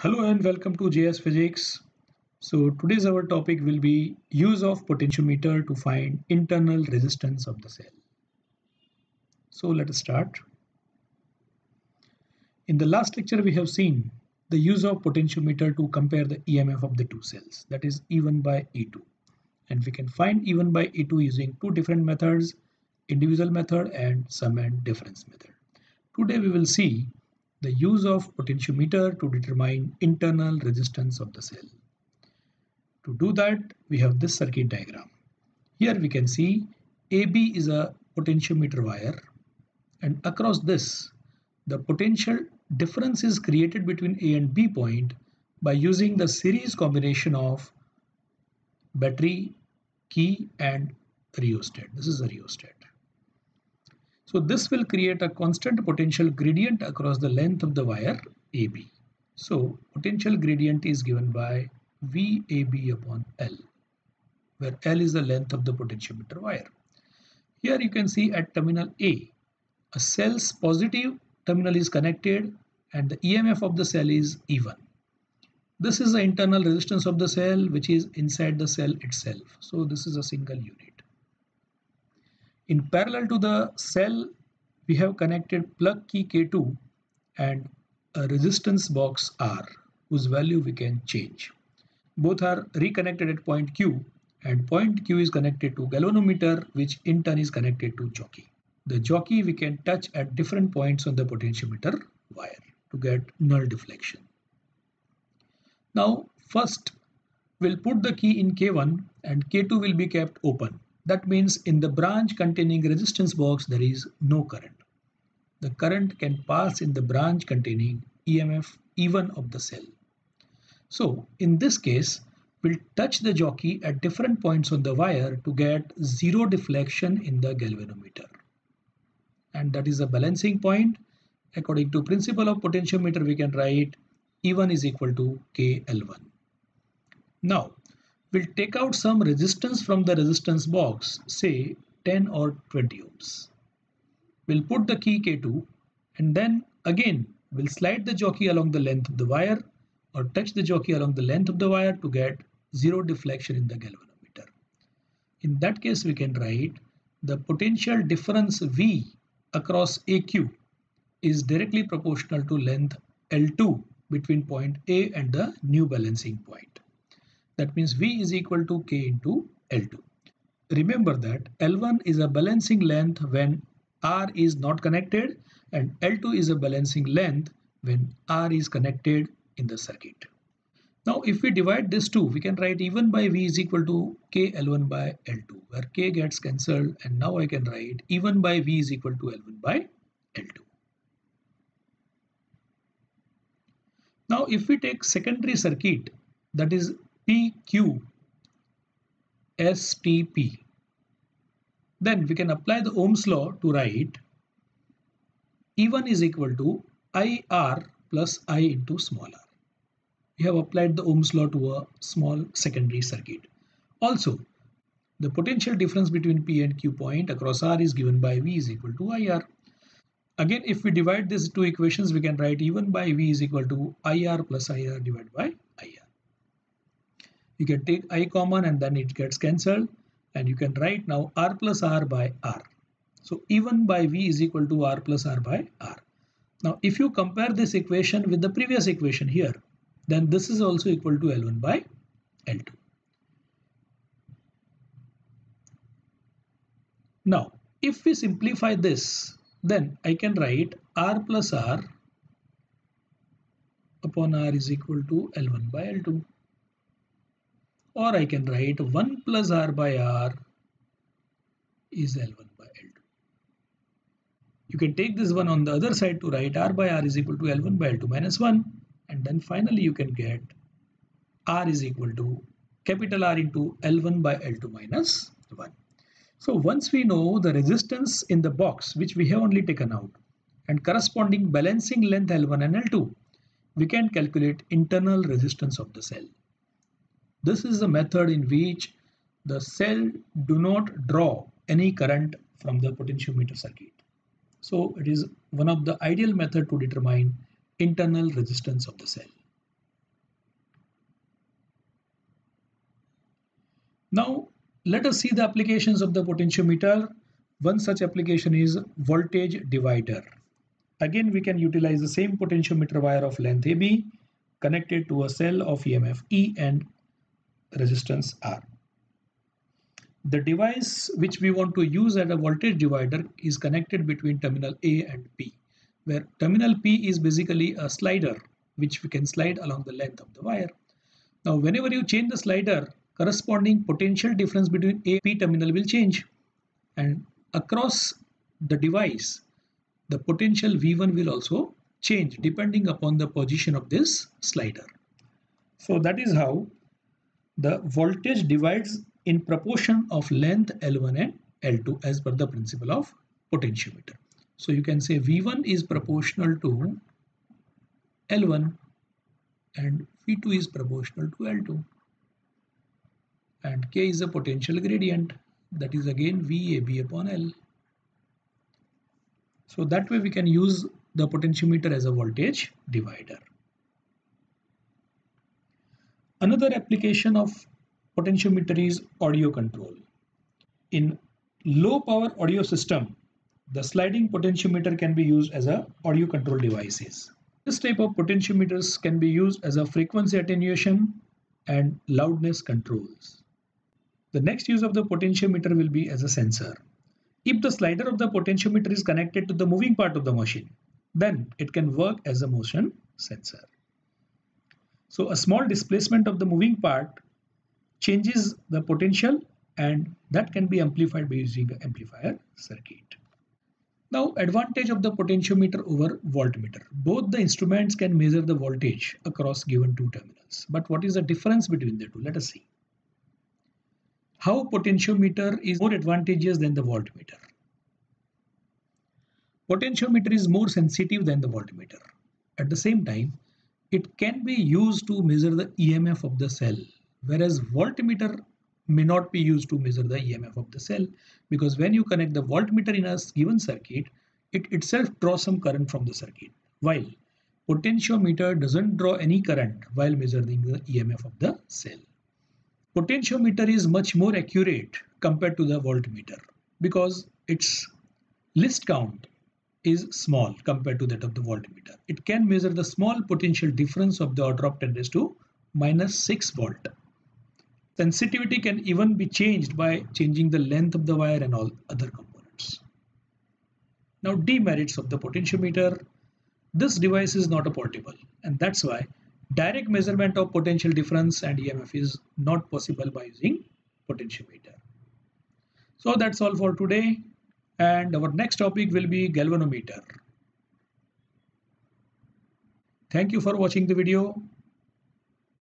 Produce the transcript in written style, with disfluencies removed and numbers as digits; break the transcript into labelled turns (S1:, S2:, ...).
S1: Hello and welcome to JS Physics. So today's our topic will be use of potentiometer to find internal resistance of the cell. So let us start. In the last lecture we have seen the use of potentiometer to compare the EMF of the two cells, that is E1 by E2. And we can find E1 by E2 using two different methods, individual method and sum and difference method. Today we will see the use of potentiometer to determine internal resistance of the cell. To do that, we have this circuit diagram. Here we can see AB is a potentiometer wire, and across this, the potential difference is created between A and B point by using the series combination of battery, key and rheostat. This is a rheostat. So this will create a constant potential gradient across the length of the wire AB. So potential gradient is given by VAB upon L, where L is the length of the potentiometer wire. Here you can see at terminal A, a cell's positive terminal is connected and the EMF of the cell is E1. This is the internal resistance of the cell which is inside the cell itself. So this is a single unit. In parallel to the cell, we have connected plug key K2 and a resistance box R whose value we can change. Both are reconnected at point Q, and point Q is connected to galvanometer, which in turn is connected to jockey. The jockey we can touch at different points on the potentiometer wire to get null deflection. Now first we'll put the key in K1 and K2 will be kept open. That means in the branch containing resistance box there is no current. The current can pass in the branch containing EMF E1 of the cell. So in this case, we'll touch the jockey at different points on the wire to get zero deflection in the galvanometer. And that is a balancing point. According to principle of potentiometer, we can write E1 is equal to KL1. Now, we'll take out some resistance from the resistance box, say 10 or 20 ohms. We'll put the key K2 and then again we'll slide the jockey along the length of the wire or touch the jockey along the length of the wire to get zero deflection in the galvanometer. In that case, we can write the potential difference V across AQ is directly proportional to length L2 between point A and the new balancing point. That means V is equal to K into L2. Remember that L1 is a balancing length when R is not connected and L2 is a balancing length when R is connected in the circuit. Now if we divide this two, we can write E1 by V is equal to K L1 by L2, where K gets cancelled, and now I can write E1 by V is equal to L1 by L2. Now if we take secondary circuit, that is PQ STP, then we can apply the Ohm's law to write E1 is equal to IR plus I into small r. We have applied the Ohm's law to a small secondary circuit. Also, the potential difference between P and Q point across R is given by V is equal to IR. Again, if we divide these two equations, we can write E1 by V is equal to IR plus IR divided by IR. You can take I common and then it gets cancelled, and you can write now R plus R by R. So E1 by V is equal to R plus R by R. Now if you compare this equation with the previous equation here, then this is also equal to L1 by L2. Now if we simplify this, then I can write R plus R upon R is equal to L1 by L2. Or I can write 1 plus R by R is L1 by L2. You can take this one on the other side to write R by R is equal to L1 by L2 minus 1. And then finally you can get R is equal to capital R into L1 by L2 minus 1. So once we know the resistance in the box, which we have only taken out, and corresponding balancing length L1 and L2, we can calculate internal resistance of the cell. This is the method in which the cell do not draw any current from the potentiometer circuit. So it is one of the ideal method to determine internal resistance of the cell. Now let us see the applications of the potentiometer. One such application is voltage divider. Again, we can utilize the same potentiometer wire of length AB connected to a cell of EMF E and resistance R. The device which we want to use as a voltage divider is connected between terminal A and P, where terminal P is basically a slider which we can slide along the length of the wire. Now, whenever you change the slider, corresponding potential difference between A and P terminal will change, and across the device, the potential V1 will also change depending upon the position of this slider. So that is how the voltage divides in proportion of length L1 and L2 as per the principle of potentiometer. So you can say V1 is proportional to L1 and V2 is proportional to L2, and K is a potential gradient, that is again VAB upon L. So that way we can use the potentiometer as a voltage divider. Another application of potentiometer is audio control. In low power audio system, the sliding potentiometer can be used as a audio control devices. This type of potentiometers can be used as a frequency attenuation and loudness controls. The next use of the potentiometer will be as a sensor. If the slider of the potentiometer is connected to the moving part of the machine, then it can work as a motion sensor. So a small displacement of the moving part changes the potential, and that can be amplified by using an amplifier circuit. Now, advantage of the potentiometer over voltmeter. Both the instruments can measure the voltage across given two terminals. But what is the difference between the two? Let us see. How potentiometer is more advantageous than the voltmeter. Potentiometer is more sensitive than the voltmeter. At the same time, it can be used to measure the EMF of the cell, whereas voltmeter may not be used to measure the EMF of the cell, because when you connect the voltmeter in a given circuit, it itself draws some current from the circuit, while potentiometer doesn't draw any current while measuring the EMF of the cell. Potentiometer is much more accurate compared to the voltmeter because its list count is small compared to that of the voltmeter. It can measure the small potential difference of the order of 10 raised to -6 volt. Sensitivity can even be changed by changing the length of the wire and all other components. Now, demerits of the potentiometer. This device is not a portable, and that's why direct measurement of potential difference and EMF is not possible by using potentiometer. So that's all for today, and our next topic will be galvanometer. Thank you for watching the video.